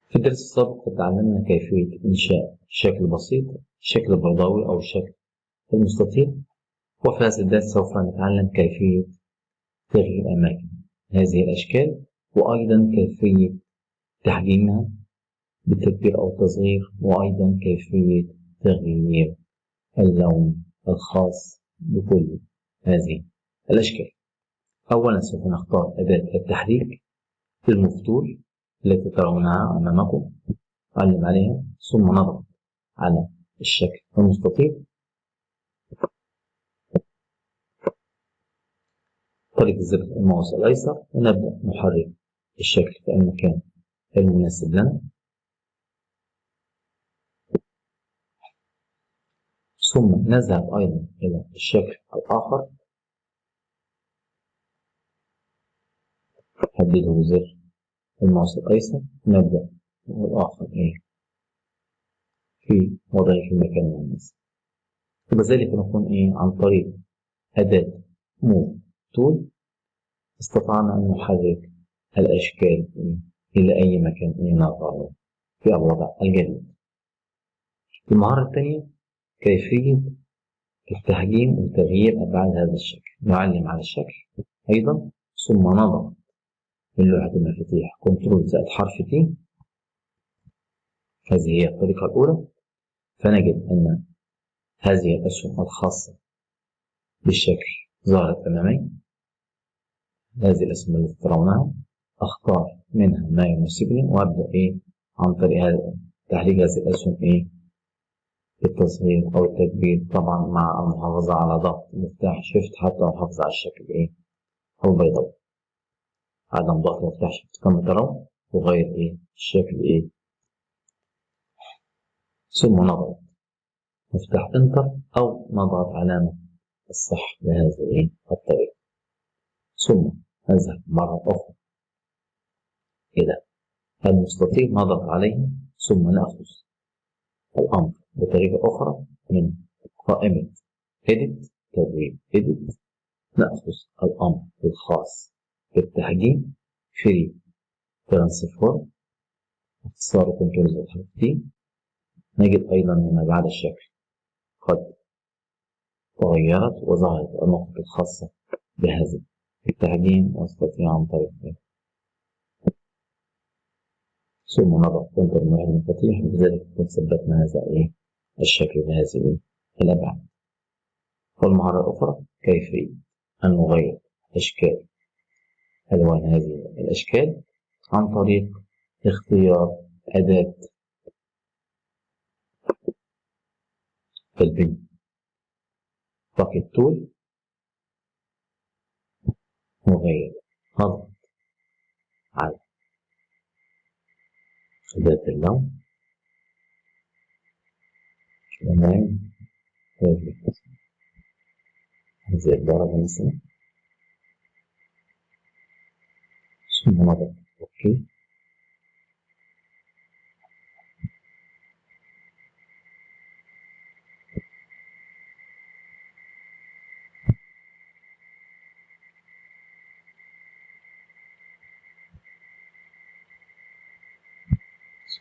في الدرس السابق تعلمنا كيفية إنشاء شكل بسيط، الشكل البيضاوي أو الشكل المستطيل. وفي هذا الدرس سوف نتعلم كيفية تغيير أماكن هذه الأشكال، وأيضا كيفية تحجيمها بالتكبير أو التصغير، وأيضا كيفية تغيير اللون الخاص بكل هذه الأشكال. أولا سوف نختار أداة التحريك للمفتول التي ترونها أمامكم، نعلم عليها ثم نضغط على الشكل المستطيل. طريقة زر الماوس الأيسر ونبدأ نحرك الشكل في المكان المناسب لنا، ثم نذهب أيضا إلى الشكل الآخر نحدده بزر الماوس الأيسر، نبدأ والآخر في وضعه في المكان المناسب. وبذلك نكون عن طريق أداة موف تول استطعنا أن نحرك الأشكال إلى أي مكان نرغبه في الوضع الجديد. المهارة الثانية كيفية التحجيم وتغيير أبعاد هذا الشكل. نعلم على الشكل أيضا ثم نضغط من لوحة المفاتيح كنترول زائد حرف T. هذه هي الطريقة الأولى. فنجد أن هذه الأسهم الخاصة بالشكل ظهرت أمامي. هذه الأسهم التي ترونها أختار منها ما يناسبني وأبدأ عن طريق تحريك هذه الأسهم بالتصغير أو التكبير، طبعا مع المحافظة على ضغط مفتاح شيفت حتى نحافظ على الشكل البيضاوي. عدم ضغط مفتاح شيفت كما ترون تغير الشكل ثم نضغط مفتاح انتر أو نضغط علامة الصح بهذه الطريقة، ثم نذهب مرة أخرى إلى المستطيل نضغط عليه ثم نأخذ الأمر بطريقة أخرى من قائمة إديت تبويب إديت، نأخذ الأمر الخاص بالتحجيم فري ترانسفورم اختصار كنترول زائد حرف T. نجد أيضا هنا بعد الشكل قد تغيرت وظهرت النقط الخاصة بهذا التحجيم، واستطيع عن طريق ثم نضغط انتر من المفاتيح، بذلك نكون ثبتنا هذا الشكل بهذه الأبعاد. والمهارة الأخرى كيفية أن نغير أشكال ألوان هذه الأشكال عن طريق اختيار أداة البن باكيت تول. نغير نضغط على أداة اللون أمام هذه الدرجة مثلا، ثم نضغط أوكي.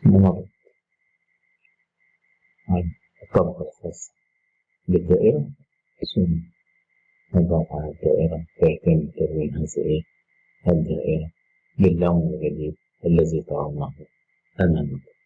ثم نضغط على الطبقة الخاصة بالدائرة، ثم نضغط على الدائرة فيتم تلوين هذه الدائرة باللون الجديد الذي ترونه أمامكم.